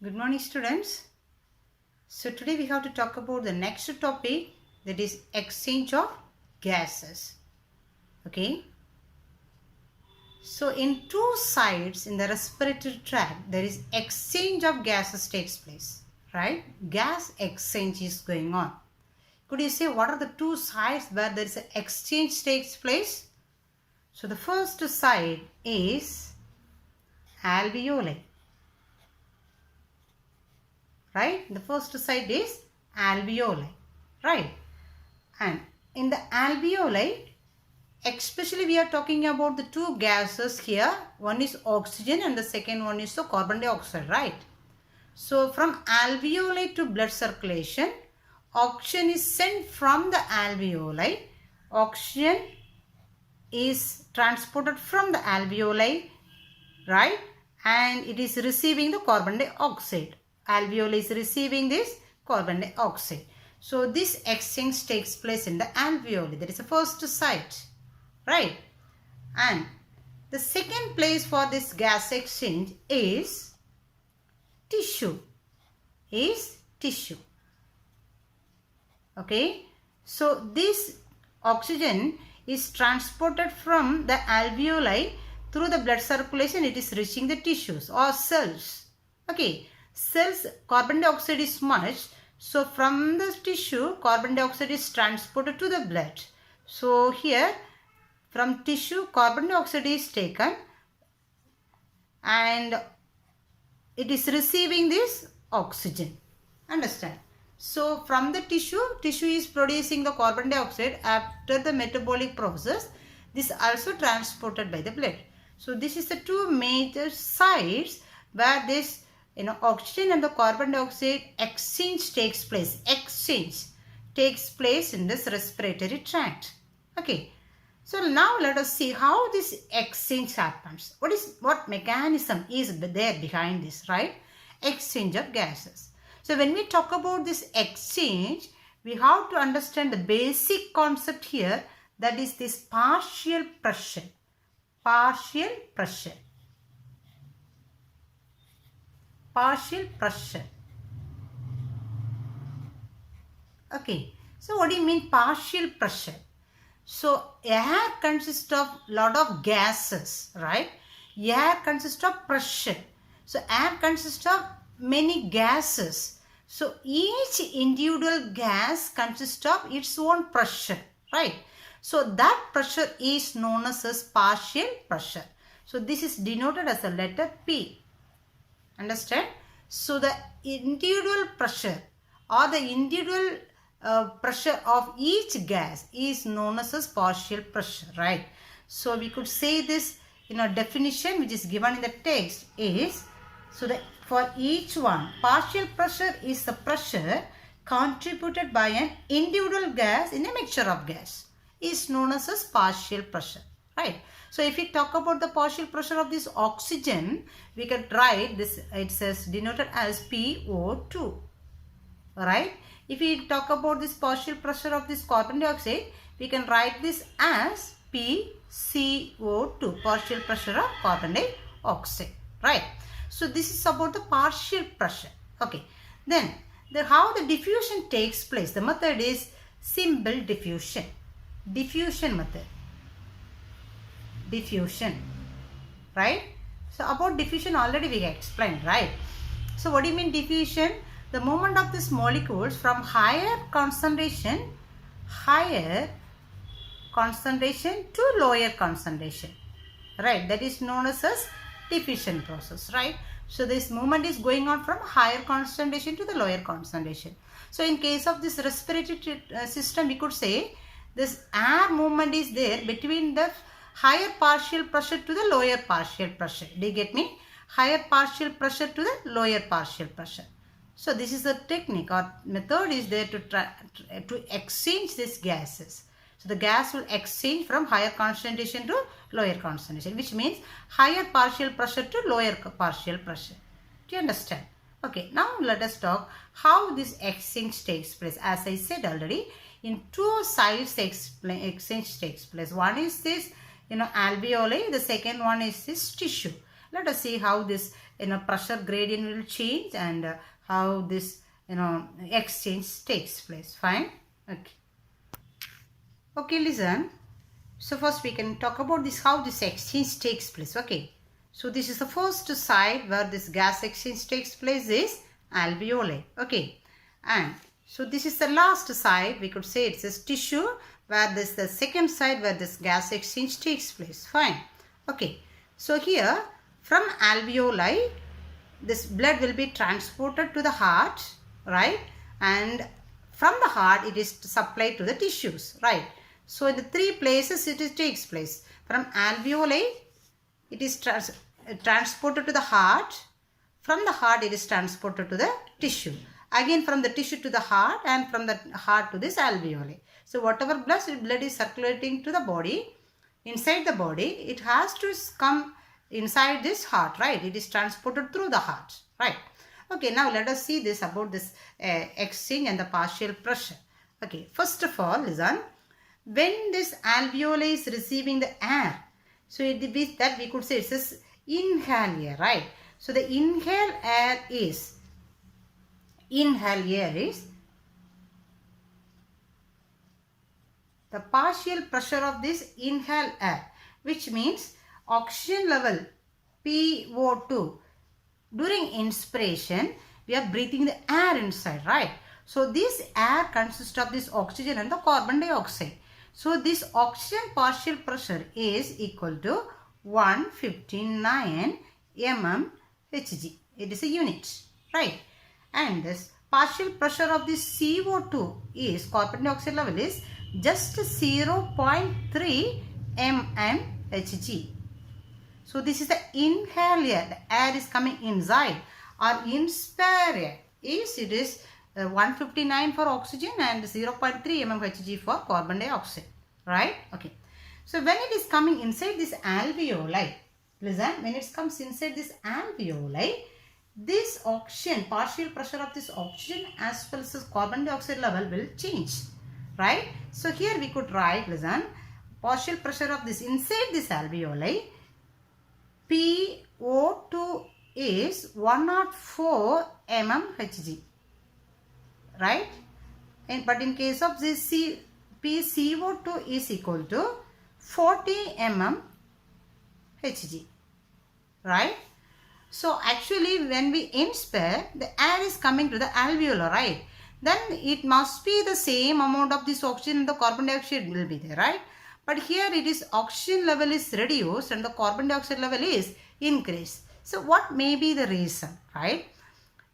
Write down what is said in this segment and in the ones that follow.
Good morning, students. So today we have to talk about the next topic, that is exchange of gases. Okay. So in two sides in the respiratory tract, there is exchange of gases takes place, right? Gas exchange is going on. Could you say what are the two sides where there is an exchange takes place? So the first side is alveoli. Right? The first side is alveoli, right? And in the alveoli, especially we are talking about the two gases here. One is oxygen and the second one is the carbon dioxide, right? So from alveoli to blood circulation, oxygen is sent from the alveoli. Oxygen is transported from the alveoli, right? And it is receiving the carbon dioxide. Alveoli is receiving this carbon dioxide. So this exchange takes place in the alveoli. That is the first site, right? And the second place for this gas exchange is tissue. Okay. So this oxygen is transported from the alveoli through the blood circulation. It is reaching the tissues or cells. Okay. Cells, carbon dioxide is merged. So from the tissue, carbon dioxide is transported to the blood. So here from tissue, carbon dioxide is taken and it is receiving this oxygen. Understand? So from the tissue is producing the carbon dioxide after the metabolic process. This also transported by the blood. So this is the two major sites where this oxygen and the carbon dioxide exchange takes place. Exchange takes place in this respiratory tract. Okay. So now let us see how this exchange happens. What mechanism is there behind this, right? Exchange of gases. So when we talk about this exchange, we have to understand the basic concept here, that is this partial pressure. Partial pressure. Okay, so what do you mean partial pressure? So air consists of lot of gases, right? Air consists of pressure. So air consists of many gases. So each individual gas consists of its own pressure, right? So that pressure is known as partial pressure. So this is denoted as the letter P. Understand? So the individual pressure or the individual pressure of each gas is known as partial pressure, right? So we could say this in a definition which is given in the text is, so that for each one, partial pressure is the pressure contributed by an individual gas in a mixture of gas is known as partial pressure, right? So if we talk about the partial pressure of this oxygen, we can write this, it says denoted as PO2, right? If we talk about this partial pressure of this carbon dioxide, we can write this as PCO2, partial pressure of carbon dioxide, right? So this is about the partial pressure. Okay. Then how the diffusion takes place. The method is simple diffusion. Diffusion method. Diffusion, right? So about diffusion already we explained, right? So what do you mean diffusion? The movement of these molecules from higher concentration to lower concentration, right? That is known as diffusion process, right? So this movement is going on from higher concentration to the lower concentration. So in case of this respiratory system, we could say this air movement is there between the higher partial pressure to the lower partial pressure. Do you get me? Higher partial pressure to the lower partial pressure. So this is the technique or method is there to exchange these gases. So the gas will exchange from higher concentration to lower concentration, which means higher partial pressure to lower partial pressure. Do you understand? Okay, now let us talk how this exchange takes place. As I said already, in two sides exchange takes place. One is this alveoli, the second one is this tissue. Let us see how this pressure gradient will change and how this exchange takes place. Fine. Okay. Okay, listen. So first we can talk about this, how this exchange takes place. Okay. So this is the first side where this gas exchange takes place is alveoli. Okay. And so this is the last side. We could say it's a tissue where this the second side where this gas exchange takes place. Fine. Okay. So here from alveoli, this blood will be transported to the heart, right? And from the heart it is supplied to the tissues, right? So in the three places it takes place. From alveoli it is transported to the heart. From the heart it is transported to the tissue. Again from the tissue to the heart, and from the heart to this alveoli. So whatever blood is circulating to the body, inside the body, it has to come inside this heart, right? It is transported through the heart, right? Okay, now let us see this about this exchange and the partial pressure. Okay, first of all, listen. When this alveoli is receiving the air, so it is that we could say it's this inhale air, right? So the inhale air is the partial pressure of this inhale air, which means oxygen level PO2. During inspiration, we are breathing the air inside, right? So this air consists of this oxygen and the carbon dioxide. So this oxygen partial pressure is equal to 159 mmHg. It is a unit, right? And this partial pressure of this CO2 is, carbon dioxide level is just 0.3 mmHg. So this is the inhale air. The air is coming inside. Or inspire air is, it is 159 for oxygen and 0.3 mmHg for carbon dioxide. Right? Okay. So when it is coming inside this alveoli, listen, when it comes inside this alveoli, this oxygen, partial pressure of this oxygen as well as carbon dioxide level will change. Right? So here we could write, listen, partial pressure of this inside this alveoli, PO2 is 104 mmHg. Right? But in case of this PCO2 is equal to 40 mmHg. Right? So actually when we inspire, the air is coming to the alveoli, right? Then it must be the same amount of this oxygen and the carbon dioxide will be there, right? But here it is oxygen level is reduced and the carbon dioxide level is increased. So what may be the reason, right?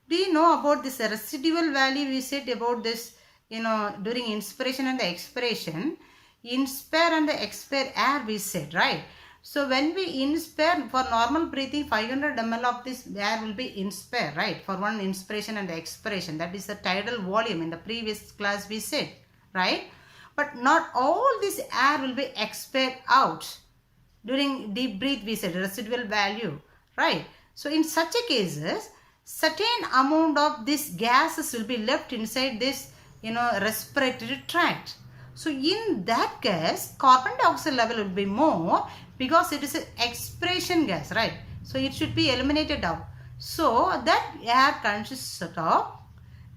Do you know about this residual value we said about this, during inspiration and the expiration? Inspire and the expire air we said, right? So when we inspire, for normal breathing, 500 ml of this air will be inspire, right? For one inspiration and the expiration. That is the tidal volume in the previous class we said, right? But not all this air will be expired out. During deep breath we said residual value, right? So in such a cases, certain amount of these gases will be left inside this, respiratory tract. So in that case, carbon dioxide level will be more because it is an expiration gas, right? So it should be eliminated out. So that air consists of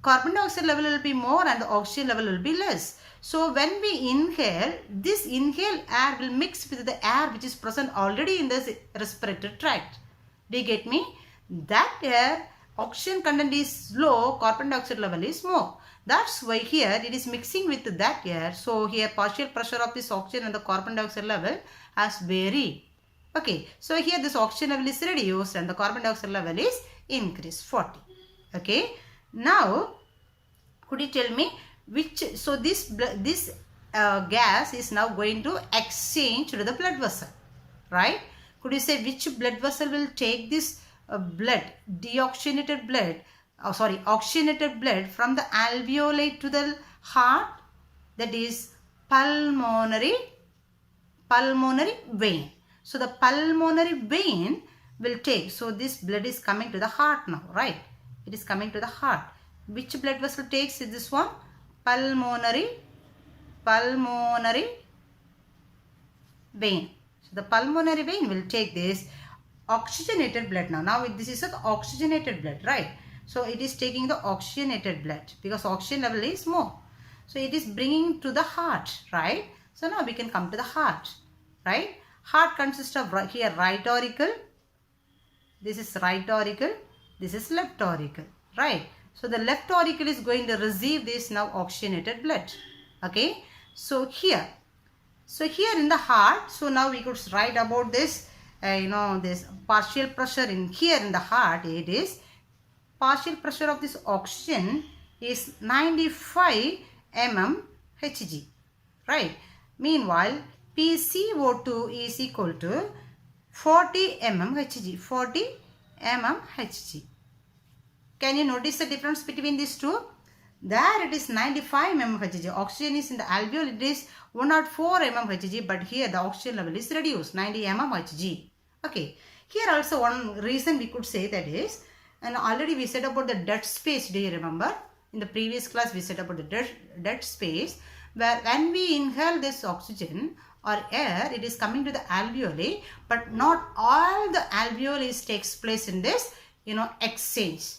carbon dioxide level will be more and the oxygen level will be less. So when we inhale, this inhaled air will mix with the air which is present already in the respiratory tract. Do you get me? That air, oxygen content is low, carbon dioxide level is more. That's why here it is mixing with that air. So here partial pressure of this oxygen and the carbon dioxide level has varied. Okay, so here this oxygen level is reduced and the carbon dioxide level is increased, 40. Okay, now could you tell me which, so this gas is now going to exchange to the blood vessel, right? Could you say which blood vessel will take this blood, deoxygenated blood, oxygenated blood from the alveoli to the heart? That is pulmonary vein. So the pulmonary vein will take, so this blood is coming to the heart now, right? It is coming to the heart. Which blood vessel takes this one? Pulmonary vein. So the pulmonary vein will take this oxygenated blood now. Now this is the oxygenated blood, right? So it is taking the oxygenated blood because oxygen level is more. So it is bringing to the heart, right? So now we can come to the heart, right? Heart consists of here right auricle. This is right auricle. This is left auricle, right? So the left auricle is going to receive this now oxygenated blood. Okay. So here in the heart, so now we could write about this, this partial pressure in here in the heart. It is partial pressure of this oxygen is 95 mmHg, right? Meanwhile, PCO2 is equal to 40 mmHg, 40 mmHg. Can you notice the difference between these two? There it is 95 mmHg. Oxygen is in the alveoli, it is 104 mmHg, but here the oxygen level is reduced, 90 mmHg. Okay. Here also one reason we could say that is, and already we said about the dead space, do you remember? In the previous class we said about the dead space, where when we inhale this oxygen or air, it is coming to the alveoli, but not all the alveoli takes place in this, exchange.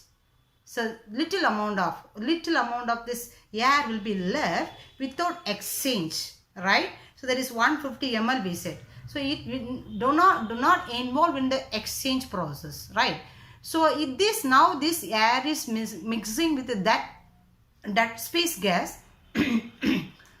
So little amount of this air will be left without exchange, right? So that is 150 ml we said. So it do not involve in the exchange process, right? So if this air is mixing with that space gas,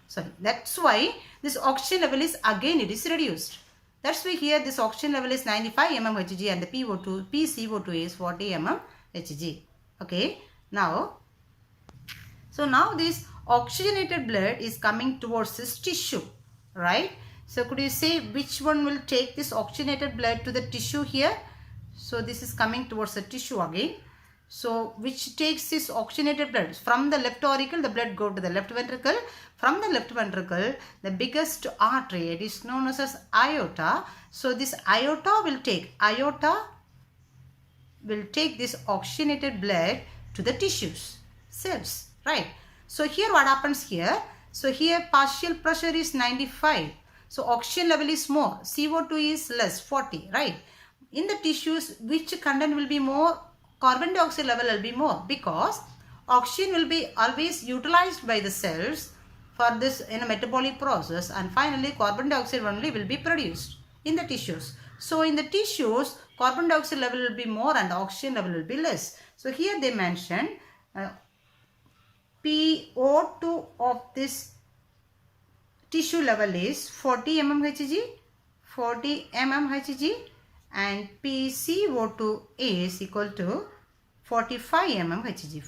sorry, that's why this oxygen level is again it is reduced. That's why here this oxygen level is 95 mmHg and the PCO2 is 40 mmHg. Okay, now this oxygenated blood is coming towards this tissue, right? So could you say which one will take this oxygenated blood to the tissue here? So this is coming towards the tissue again. So which takes this oxygenated blood from the left auricle, the blood go to the left ventricle. From the left ventricle, the biggest artery, it is known as aorta. So this aorta will take this oxygenated blood to the tissues, cells, right? So here what happens here? So here partial pressure is 95. So oxygen level is more, CO2 is less, 40, right? In the tissues, which content will be more? Carbon dioxide level will be more, because oxygen will be always utilized by the cells for this metabolic process, and finally carbon dioxide only will be produced in the tissues. So in the tissues, carbon dioxide level will be more and oxygen level will be less. So here they mention PO2 of this tissue level is 40 mmHg, and PCO2 is equal to 45 mmHg.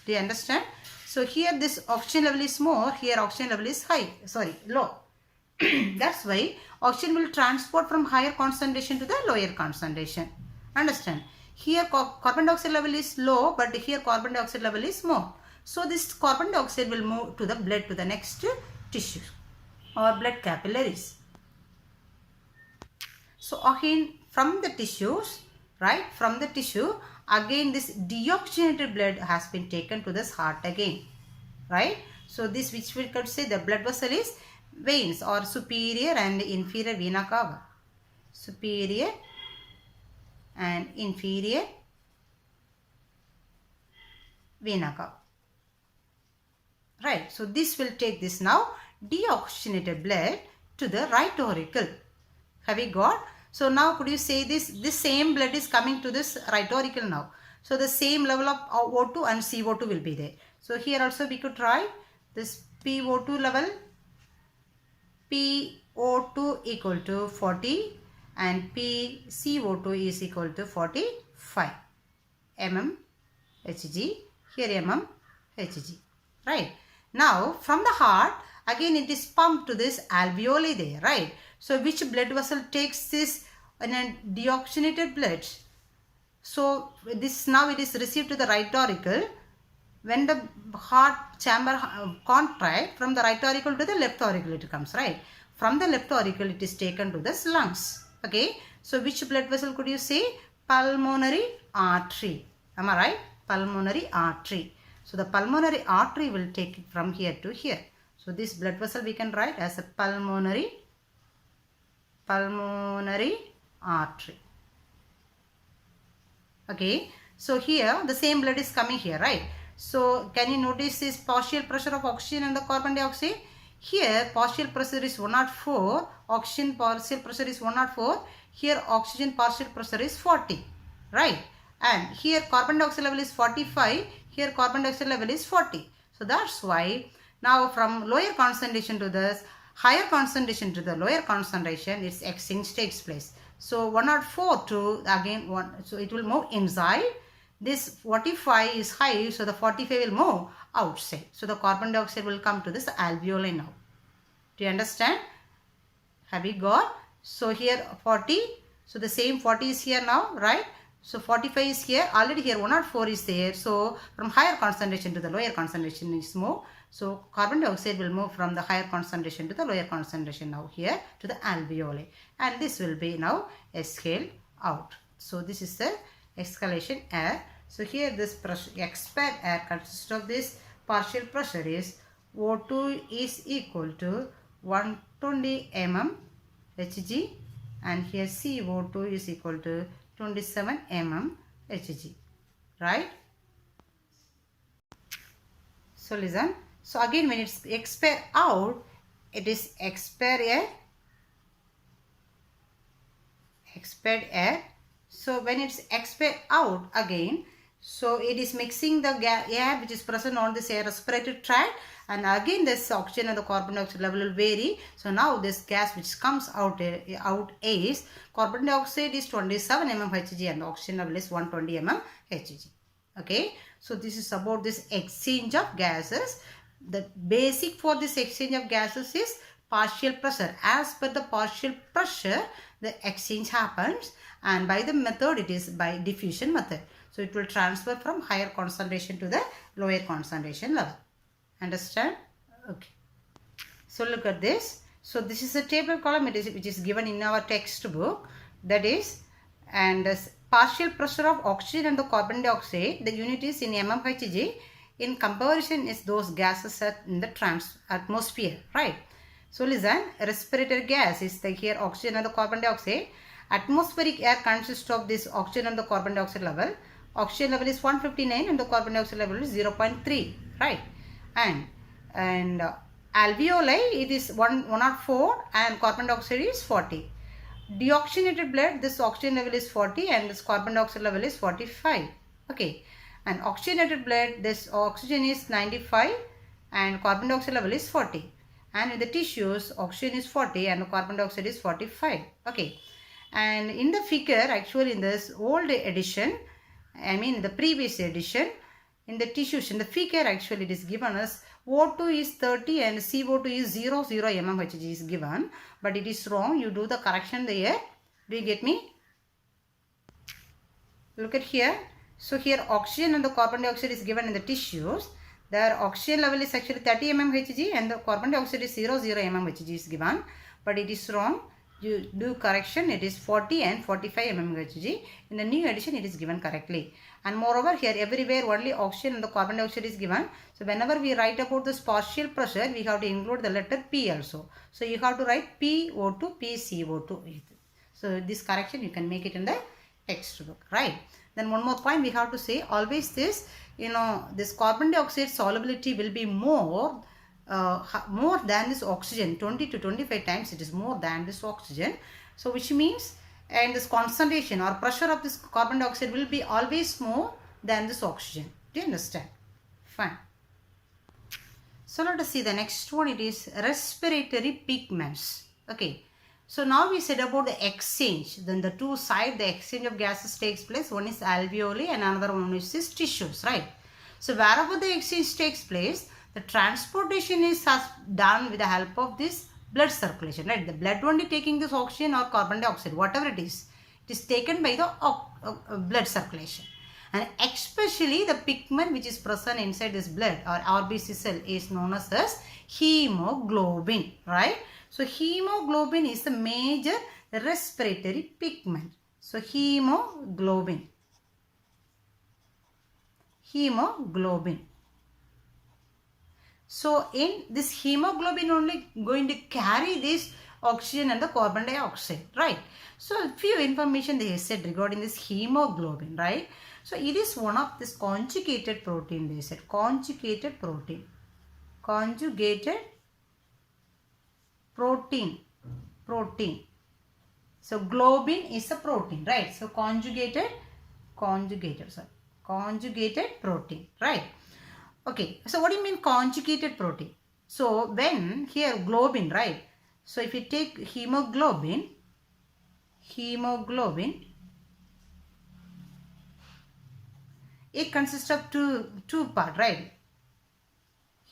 Do you understand? So here this oxygen level is more, here oxygen level is low. That's why oxygen will transport from higher concentration to the lower concentration. Understand? Here carbon dioxide level is low, but here carbon dioxide level is more. So this carbon dioxide will move to the blood to the next tissue or blood capillaries. So again from the tissues, right, from the tissue, again this deoxygenated blood has been taken to this heart again, right? So this, which we could say the blood vessel is veins or superior and inferior vena cava. Superior and inferior vena cava, right? So this will take this now deoxygenated blood to the right auricle. Have we got? So now could you say this same blood is coming to this right auricle now. So the same level of O2 and CO2 will be there. So here also we could try this PO2 level. PO2 equal to 40 and PCO2 is equal to 45 mmHg. Here mmHg, right? Now from the heart, again it is pumped to this alveoli there, right? So which blood vessel takes this deoxygenated blood? So this now it is received to the right auricle. When the heart chamber contract, from the right auricle to the left auricle it comes, right? From the left auricle it is taken to the lungs. Okay. So which blood vessel could you say? Pulmonary artery. Am I right? Pulmonary artery. So the pulmonary artery will take it from here to here. So this blood vessel we can write as a pulmonary pulmonary artery. Okay, so here the same blood is coming here, right? So can you notice this partial pressure of oxygen and the carbon dioxide? Here partial pressure is 104, oxygen partial pressure is 104, here oxygen partial pressure is 40, right? And here carbon dioxide level is 45, here carbon dioxide level is 40. So that's why now from lower concentration to this higher concentration to the lower concentration, its exchange takes place. So 104 to again 1, so it will move inside. This 45 is high, so the 45 will move outside. So the carbon dioxide will come to this alveoli now. Do you understand? Have you got? So here 40, so the same 40 is here now, right? So 45 is here, already here 104 is there. So from higher concentration to the lower concentration is moved. So carbon dioxide will move from the higher concentration to the lower concentration now here to the alveoli. And this will be now exhaled out. So this is the exhalation air. So here this expired air consists of this partial pressure is O2 is equal to 120 mm Hg, and here CO2 is equal to 27 mm Hg, right? So listen. So again when it's expire out, it is expired air. So when it's expired out again, so it is mixing the air which is present on this air respiratory tract, and again this oxygen and the carbon dioxide level will vary. So now this gas which comes out is carbon dioxide is 27 mm Hg and the oxygen level is 120 mm Hg. Okay, so this is about this exchange of gases. The basic for this exchange of gases is partial pressure. As per the partial pressure, the exchange happens, and by the method it is by diffusion method. So it will transfer from higher concentration to the lower concentration level. Understand? Okay. So look at this. So this is a table column which is given in our textbook. That is, and partial pressure of oxygen and the carbon dioxide, the unit is in mm Hg. In comparison is those gases in the atmosphere, right? So listen, respiratory gas is here oxygen and the carbon dioxide. Atmospheric air consists of this oxygen and the carbon dioxide level. Oxygen level is 159 and the carbon dioxide level is 0.3, right? And alveoli, it is 104 and carbon dioxide is 40. Deoxygenated blood, this oxygen level is 40 and this carbon dioxide level is 45. Okay. And oxygenated blood, this oxygen is 95 and carbon dioxide level is 40. And in the tissues, oxygen is 40 and the carbon dioxide is 45. Okay. And in the figure, actually in this old edition, I mean the previous edition, in the tissues, in the figure actually it is given as O2 is 30 and CO2 is 00 mm Hg is given. But it is wrong. You do the correction there. Do you get me? Look at here. So here oxygen and the carbon dioxide is given in the tissues. Their oxygen level is actually 30 mm Hg and the carbon dioxide is 00 mm Hg is given. But it is wrong. You do correction. It is 40 and 45 mm Hg. In the new edition it is given correctly. And moreover here everywhere only oxygen and the carbon dioxide is given. So whenever we write about this partial pressure, we have to include the letter P also. So you have to write PO2, PCO2. So this correction you can make it in the textbook, right? Then one more point we have to say, always this, this carbon dioxide solubility will be more than this oxygen. 20 to 25 times it is more than this oxygen. So which means, and this concentration or pressure of this carbon dioxide will be always more than this oxygen. Do you understand? Fine. So let us see the next one. It is respiratory pigments. Okay. So now we said about the exchange. Then the two sides, the exchange of gases takes place. One is alveoli and another one is tissues, right? So wherever the exchange takes place, the transportation is done with the help of this blood circulation, right? The blood only taking this oxygen or carbon dioxide, whatever it is taken by the blood circulation. And especially the pigment which is present inside this blood or RBC cell is known as hemoglobin, right? So hemoglobin is the major respiratory pigment. So hemoglobin. So in this hemoglobin only going to carry this oxygen and the carbon dioxide, right? So few information they said regarding this hemoglobin, right? So it is one of this conjugated protein, they said. Conjugated protein. Conjugated protein. Protein. So globin is a protein, right? So conjugated protein, right? Okay, so what do you mean conjugated protein? So when here globin, right? So if you take hemoglobin, it consists of two part, right?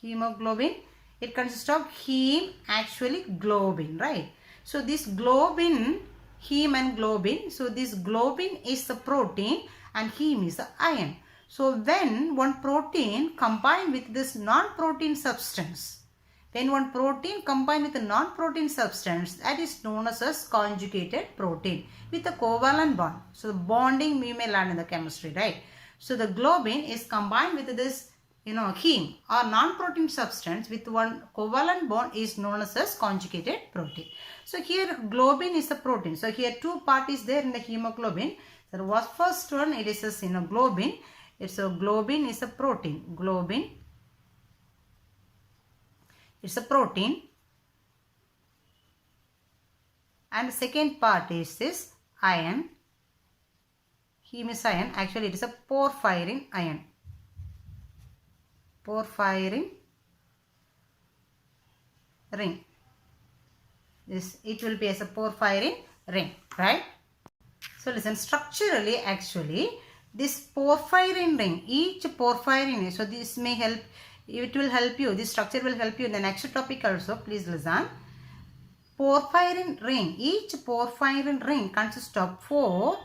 Hemoglobin, it consists of heme, actually globin, right? So this globin, heme and globin, so this globin is the protein and heme is the ion. So when one protein combined with this non-protein substance, when one protein combined with a non-protein substance, that is known as conjugated protein with a covalent bond. So the bonding we may learn in the chemistry, right? So the globin is combined with this, heme or non-protein substance with one covalent bond is known as conjugated protein. So here globin is a protein. So here two parts there in the hemoglobin. So the first one, it is a globin. It's a globin is a protein. Globin, it's a protein. And the second part is this ion. Heme is ion. Actually, it is a porphyrin ion. Porphyrin ring. It will be as a porphyrin ring, right? So listen, structurally actually this porphyrin ring, each porphyrin, so this may help, it will help you, this structure will help you in the next topic also, please listen. Porphyrin ring, each porphyrin ring consists of 4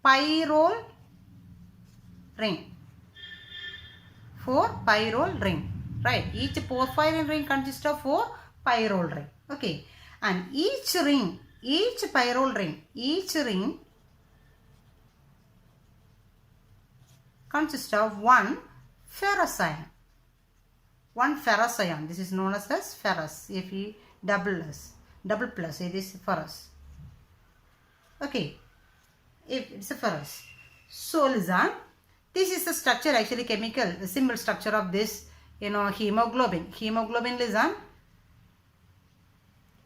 pyrrole ring. 4 pyrrole ring, right? Each porphyrin ring consists of 4 pyrrole ring, okay? And each ring, each pyrrole ring, each ring consists of 1 ferrous ion. 1 ferrous ion, this is known as ferrous, Fe double plus, it is ferrous, okay? If it's a ferrous. So listen, this is the structure, actually chemical, the simple structure of this, hemoglobin. Hemoglobin, listen.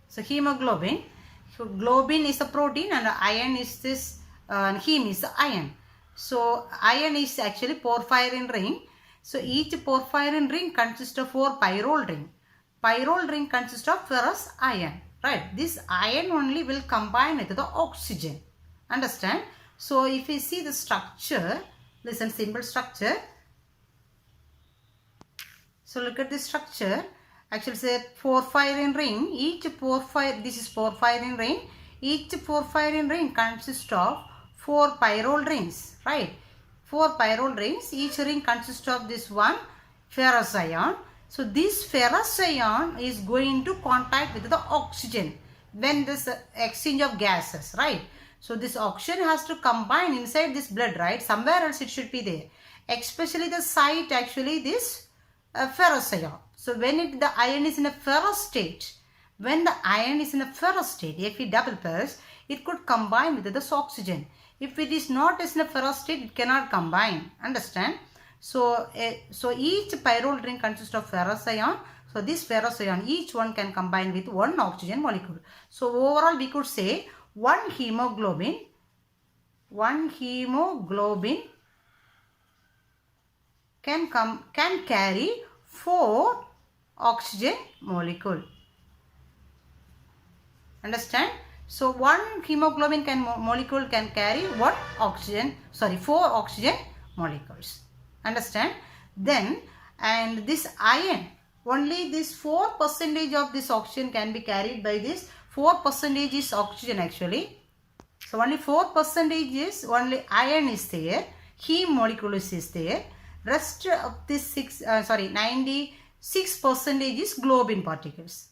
So hemoglobin, so globin is a protein and iron is this, heme is the ion. So iron is actually porphyrin ring. So each porphyrin ring consists of 4 pyrrole ring. Pyrrole ring consists of ferrous ion, right? This ion only will combine with the oxygen. Understand? So if you see the structure, listen, simple structure. So look at this structure. Actually say porphyrin ring, this is porphyrin ring. Each porphyrin ring consists of 4 pyrrole rings, right? 4 pyrrole rings, each ring consists of this one ferrous ion. So this ferrous ion is going to contact with the oxygen when this exchange of gases, right? So this oxygen has to combine inside this blood, right? Somewhere else it should be there. Especially the site, actually this ferrous ion. So when the ion is in a ferrous state, when the ion is in a ferrous state, Fe double plus, it could combine with this oxygen. If it is not in a ferrous state, it cannot combine. Understand? So, each pyrrole ring consists of ferrous ion. So this ferrous ion, each one can combine with one oxygen molecule. So overall we could say one hemoglobin can carry 4 oxygen molecule. Understand? So one hemoglobin molecule can carry 4 oxygen molecules. Understand? Then, and this ion, only this 4% of this oxygen can be carried by this 4% is oxygen actually. So only 4% is only ion is there, heme molecule is there. Rest of this 96% is globin particles.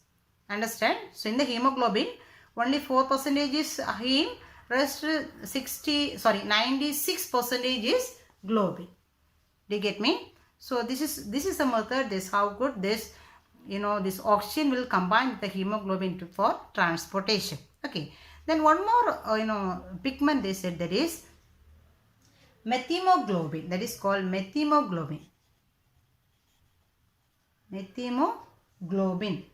Understand? So in the hemoglobin, only 4% is heme, rest 96% is globin. Do you get me? So this is the method. This how good this this oxygen will combine with the hemoglobin for transportation. Okay. Then one more, pigment they said, that is methemoglobin. That is called methemoglobin. Methemoglobin.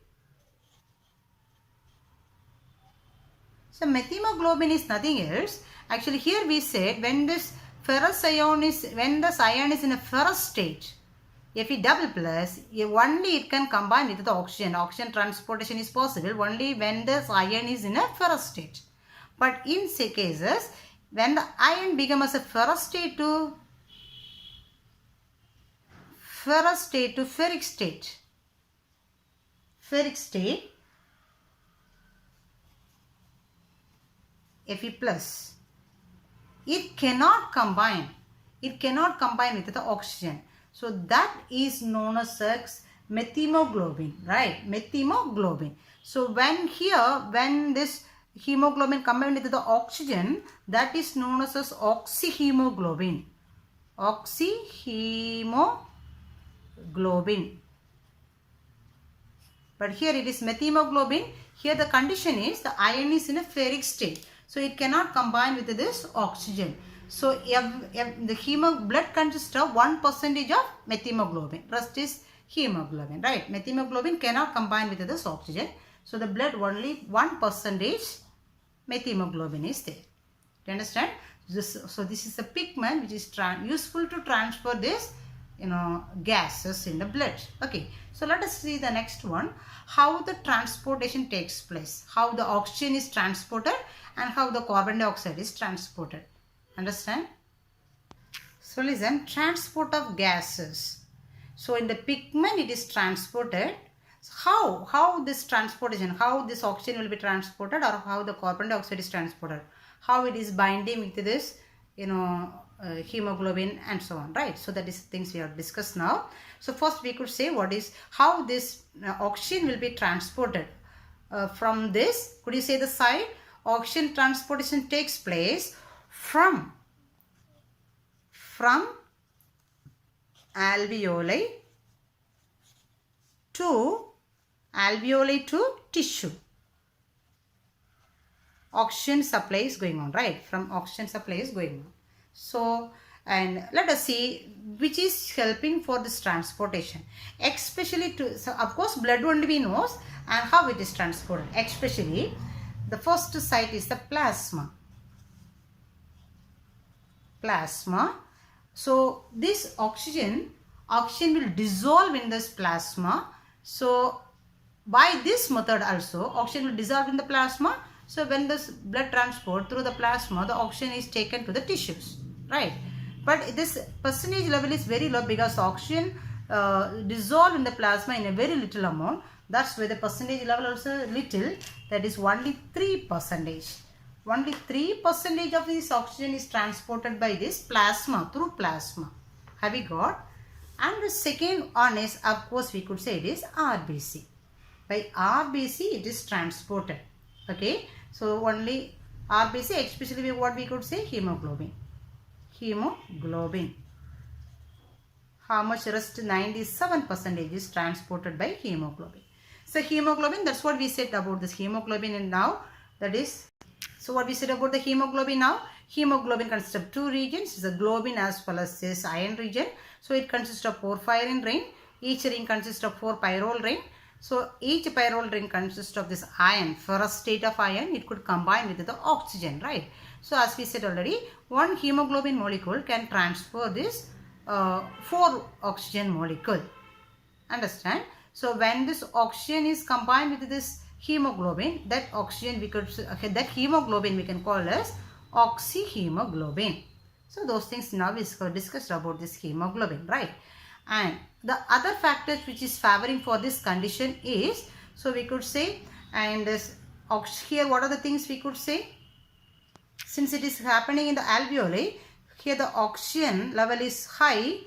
So methemoglobin is nothing else. Actually, here we said when this ferrous ion is, when this ion is in a ferrous state, Fe double plus, only it can combine with the oxygen. Oxygen transportation is possible only when this ion is in a ferrous state. But in cases, when the ion becomes a ferrous state to ferric state, Fe plus, it cannot combine with the oxygen. So that is known as methemoglobin, right? Methemoglobin. So when this hemoglobin combined with the oxygen, that is known as oxyhemoglobin. Oxyhemoglobin. But here it is methemoglobin. Here the condition is the ion is in a ferric state. So it cannot combine with this oxygen. So the blood consists of 1% of methemoglobin. Rest is hemoglobin, right? Methemoglobin cannot combine with this oxygen. So the blood only 1% methemoglobin is there. Do you understand? So this is a pigment which is useful to transfer this gases in the blood. Okay, so let us see the next one, how the transportation takes place, how the oxygen is transported and how the carbon dioxide is transported. Understand? So listen, transport of gases. So in the pigment it is transported. So how this transportation, how this oxygen will be transported, or how the carbon dioxide is transported, how it is binding with this hemoglobin and so on, right? So that is things we have discussed now. So first we could say how this oxygen will be transported from this. Could you say the side? Oxygen transportation takes place from alveoli to tissue. Oxygen supply is going on, right? From oxygen supply is going on. So, and let us see which is helping for this transportation. Especially so of course blood only we knows and how it is transported. Especially the first site is the plasma. So this oxygen will dissolve in this plasma. So by this method also oxygen will dissolve in the plasma. So when this blood transport through the plasma, the oxygen is taken to the tissues, right? But this percentage level is very low because oxygen dissolve in the plasma in a very little amount. That's why the percentage level also little, that is only 3%. Only 3% of this oxygen is transported by this plasma, through plasma. Have we got? And the second one is, of course we could say it is RBC. By RBC it is transported. Okay. So only RBC, especially what we could say, hemoglobin. How much? Rest 97% is transported by hemoglobin. So hemoglobin, that's what we said about this hemoglobin. And now that is, so what we said about the hemoglobin now, hemoglobin consists of two regions, the globin as well as this iron region. So it consists of 4 pyrene ring. Each ring consists of 4 pyrrole ring. So each pyrrole ring consists of this ion, ferrous state of ion. It could combine with the oxygen, right? So as we said already, one hemoglobin molecule can transfer this 4 oxygen molecule. Understand? So when this oxygen is combined with this hemoglobin, that hemoglobin we can call as oxyhemoglobin. So those things now is discussed about this hemoglobin, right? And the other factors which is favoring for this condition is, so we could say, and this here what are the things we could say? Since it is happening in the alveoli, here the oxygen level is high,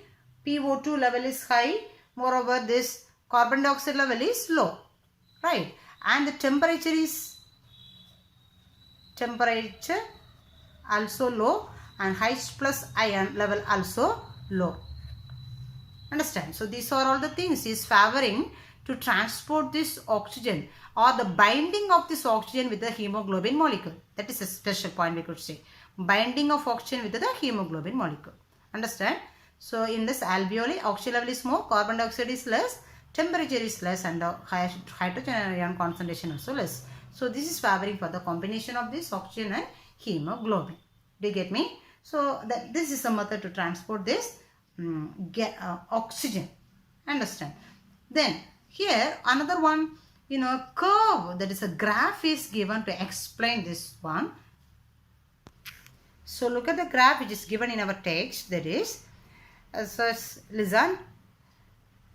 PO2 level is high, moreover this carbon dioxide level is low, right? And the temperature also low, and H plus ion level also low. Understand? So these are all the things is favoring to transport this oxygen or the binding of this oxygen with the hemoglobin molecule. That is a special point we could say. Binding of oxygen with the hemoglobin molecule. Understand? So in this alveoli, oxygen level is more, carbon dioxide is less, temperature is less, and hydrogen ion concentration also less. So this is favoring for the combination of this oxygen and hemoglobin. Do you get me? So this is a method to transport this oxygen. Understand? Then here another one, curve, that is a graph is given to explain this one. So look at the graph which is given in our text. That is, listen,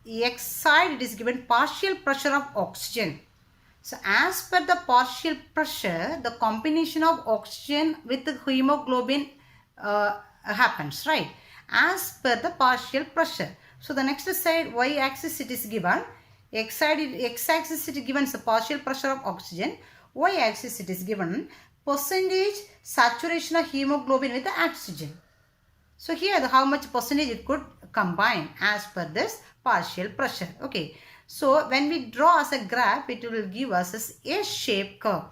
X side it is given partial pressure of oxygen. So as per the partial pressure, the combination of oxygen with the hemoglobin happens, right? As per the partial pressure. So the next side, y axis it is given. X axis it is given the partial pressure of oxygen. Y axis it is given percentage saturation of hemoglobin with the oxygen. So here how much percentage it could combine as per this partial pressure. Okay. So when we draw as a graph, it will give us a S-shaped curve.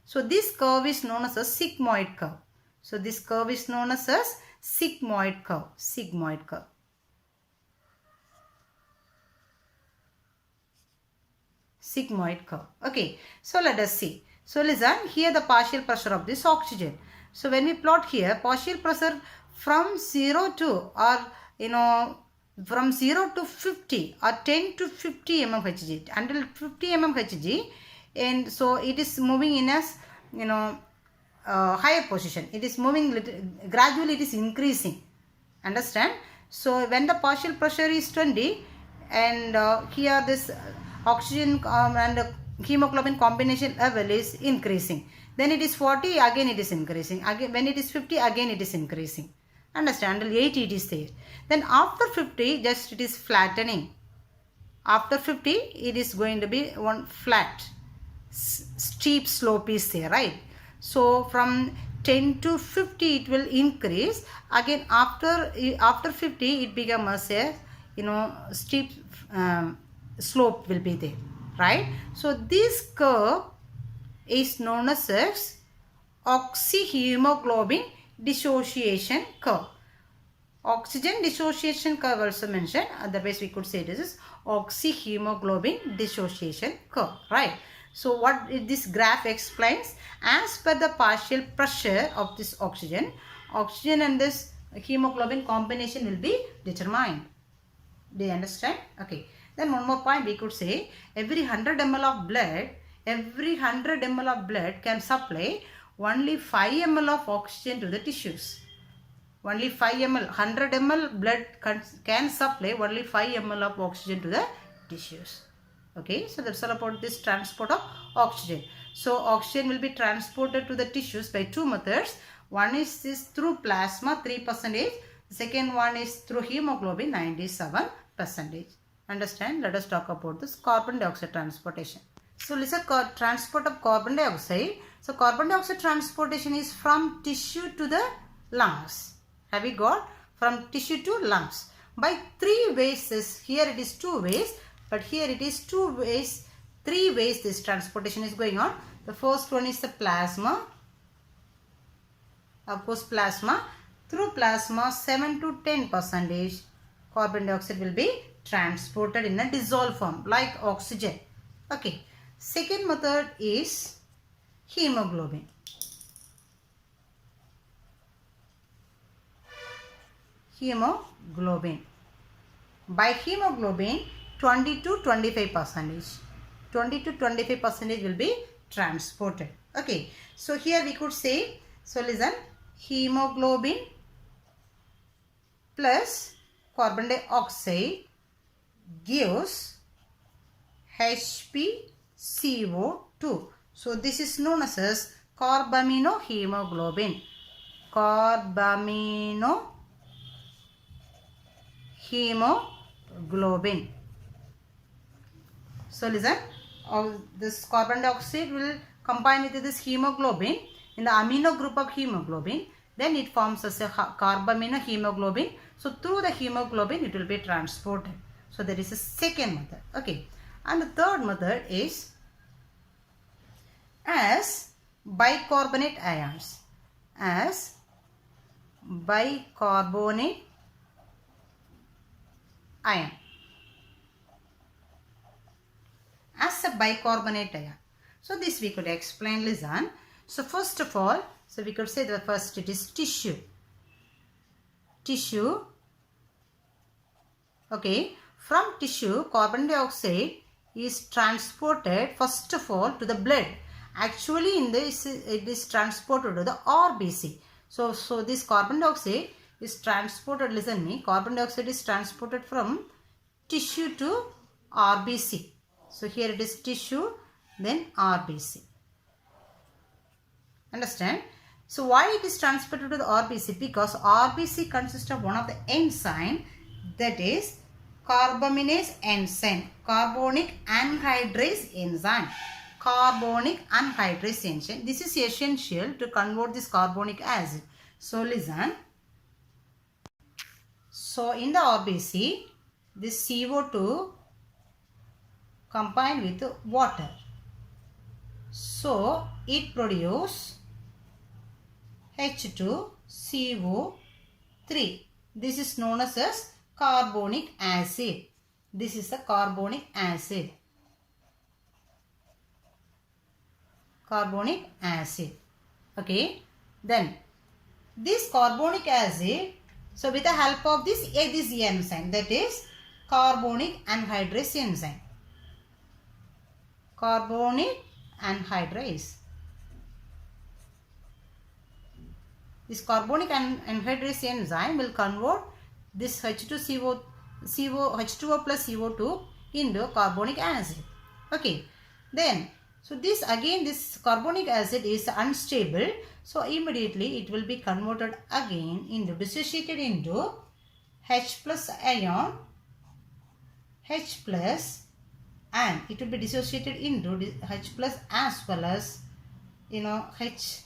So this curve is known as a sigmoid curve. So this curve is known as a sigmoid curve. Sigmoid curve. Sigmoid curve. Okay. So let us see. So listen, here the partial pressure of this oxygen. So when we plot here, partial pressure from 0 to, or from 0 to 50 or 10 to 50 mmHg until 50 mmHg, and so it is moving in as higher position. It is moving gradually, it is increasing. Understand? So when the partial pressure is 20 and here this oxygen and hemoglobin combination level is increasing, then it is 40, again it is increasing, again when it is 50, again it is increasing. Understand? Until 80 it is there. Then after 50, just it is flattening. After 50, it is going to be one flat, steep slope is there, right? So from 10 to 50, it will increase. Again after 50, it becomes a steep slope will be there, right? So this curve is known as oxyhemoglobin dissociation curve. Oxygen dissociation curve also mentioned. Otherwise we could say this is oxyhemoglobin dissociation curve, right? So what this graph explains, as per the partial pressure of this oxygen and this hemoglobin combination will be determined. Do you understand? Okay. Then one more point we could say, every 100 ml of blood can supply only 5 ml of oxygen to the tissues. Only 5 ml, 100 ml blood can supply only 5 ml of oxygen to the tissues. Okay, so that's all about this transport of oxygen. So oxygen will be transported to the tissues by two methods. One is this through plasma 3%. The second one is through hemoglobin 97%. Understand? Let us talk about this carbon dioxide transportation. So listen, transport of carbon dioxide. So carbon dioxide transportation is from tissue to the lungs. Have you got? From tissue to lungs. By three ways. Here it is two ways. But here it is two ways. Three ways this transportation is going on. The first one is the plasma. Of course plasma. Through plasma 7 to 10% carbon dioxide will be transported in a dissolved form like oxygen. Okay. Second method is hemoglobin. Hemoglobin. By hemoglobin 20 to 25%. 20 to 25% will be transported. Okay. So here we could say, so listen, hemoglobin plus carbon dioxide gives HbCO2. So this is known as carbaminohemoglobin. Carbaminohemoglobin. So listen, this carbon dioxide will combine with this hemoglobin in the amino group of hemoglobin. Then it forms as a carbaminohemoglobin. So through the hemoglobin it will be transported. So there is a second method. Okay. And the third method is as bicarbonate ions. As bicarbonate ion. As a bicarbonate ion. So this we could explain, listen. So first of all, so we could say the first it is tissue. Tissue. Okay. From tissue, carbon dioxide is transported first of all to the blood. Actually in this it is transported to the RBC. So this carbon dioxide is transported, listen me, carbon dioxide is transported from tissue to RBC. So here it is tissue, then RBC. Understand? So why it is transported to the RBC? Because RBC consists of one of the enzyme, that is carbaminase enzyme, carbonic anhydrase enzyme. Carbonic anhydrase enzyme. This is essential to convert this carbonic acid. So listen. So in the RBC, this CO2 combined with water. So it produces H2CO3. This is known as carbonic acid. This is a carbonic acid. Carbonic acid. Okay. Then this carbonic acid, so with the help of this enzyme, that is carbonic anhydrase enzyme. Carbonic anhydrase. This carbonic anhydrase enzyme will convert this H2O plus CO2 into carbonic acid. Okay. Then, so this again, this carbonic acid is unstable. So immediately it will be converted again into, dissociated into H plus ion, H plus, and it will be dissociated into H plus as well as, HCO3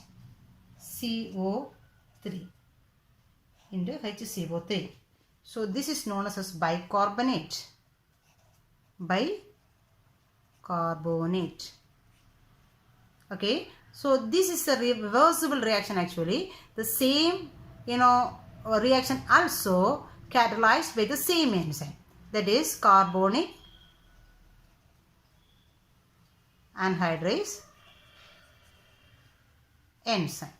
into HCO3. So this is known as bicarbonate. Bicarbonate. Okay. So this is a reversible reaction actually. The same, reaction also catalyzed by the same enzyme. That is carbonic anhydrase enzyme.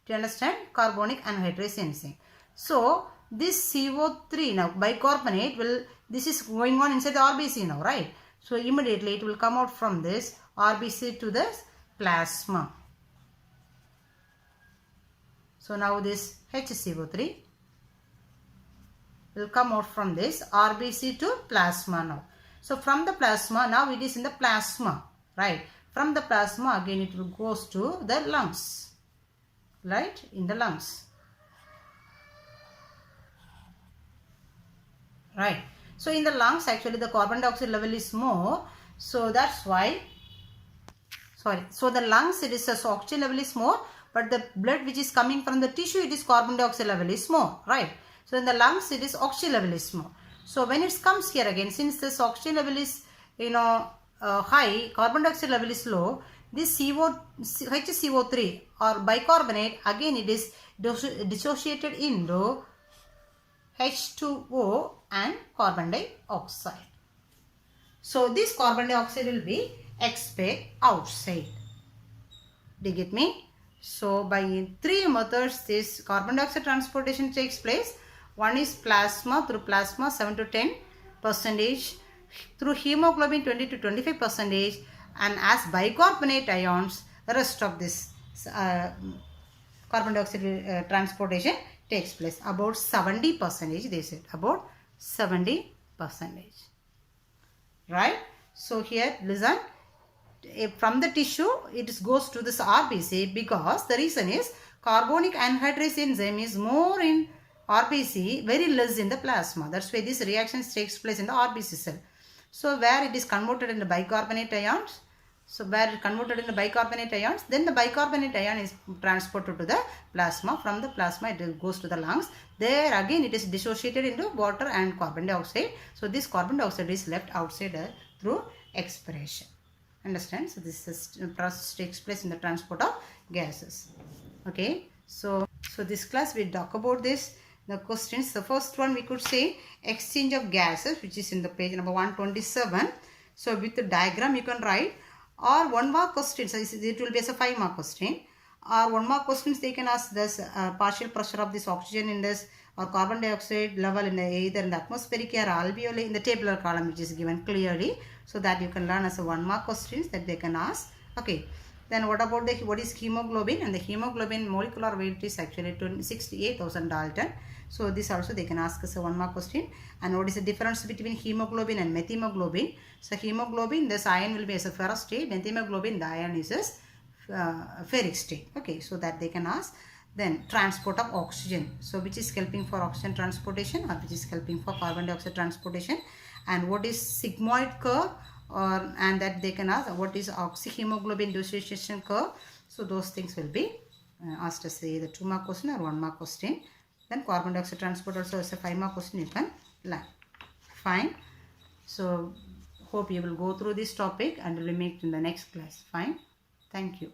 Do you understand? Carbonic anhydrase enzyme. So this CO3 now, bicarbonate will, this is going on inside the RBC now, right? So immediately it will come out from this RBC to this plasma. So now this HCO3 will come out from this RBC to plasma now. So from the plasma, now it is in the plasma, right? From the plasma again it will goes to the lungs, right? In the lungs, right? So in the lungs actually the carbon dioxide level is more, so that's why, so the lungs it is a oxygen level is more, but the blood which is coming from the tissue it is carbon dioxide level is more, right? So in the lungs it is oxygen level is more. So when it comes here again, since this oxygen level is high, carbon dioxide level is low, this HCO3 or bicarbonate again it is dissociated into H2O and carbon dioxide. So this carbon dioxide will be expelled outside. Do you get me? So by three methods this carbon dioxide transportation takes place. One is plasma, through plasma 7 to 10%, through hemoglobin 20 to 25%, and as bicarbonate ions, the rest of this carbon dioxide transportation takes place. About 70%, they said, about 70%. Right? So here, listen, from the tissue, it goes to this RBC because the reason is carbonic anhydrase enzyme is more in RBC, very less in the plasma. That's why this reaction takes place in the RBC cell. So where it is converted into bicarbonate ions, then the bicarbonate ion is transported to the plasma. From the plasma it goes to the lungs. There again it is dissociated into water and carbon dioxide. So this carbon dioxide is left outside the through expiration. Understand? So this process takes place in the transport of gases. Okay. So this class we talk about this. The questions. The first one we could say exchange of gases, which is in the page number 127. So with the diagram you can write, or 1 mark questions. So it will be as a 5 mark question. Or 1 mark questions they can ask this partial pressure of this oxygen in this, or carbon dioxide level in the either in the atmospheric air or alveoli in the tabular column, which is given clearly, so that you can learn as a 1 mark questions that they can ask. Okay. Then what about what is hemoglobin? And the hemoglobin molecular weight is actually 68,000 Dalton. So this also they can ask us a 1 mark question. And what is the difference between hemoglobin and methemoglobin? So hemoglobin, this ion will be as a ferrous state. Methemoglobin, the ion is as ferric state. Okay, so that they can ask. Then transport of oxygen. So which is helping for oxygen transportation, or which is helping for carbon dioxide transportation? And what is sigmoid curve? And that they can ask what is oxyhemoglobin dissociation curve. So those things will be asked as either 2 mark question or 1 mark question. Then carbon dioxide transport also as a 5 mark question you can learn. Fine. So hope you will go through this topic and will meet in the next class. Fine. Thank you.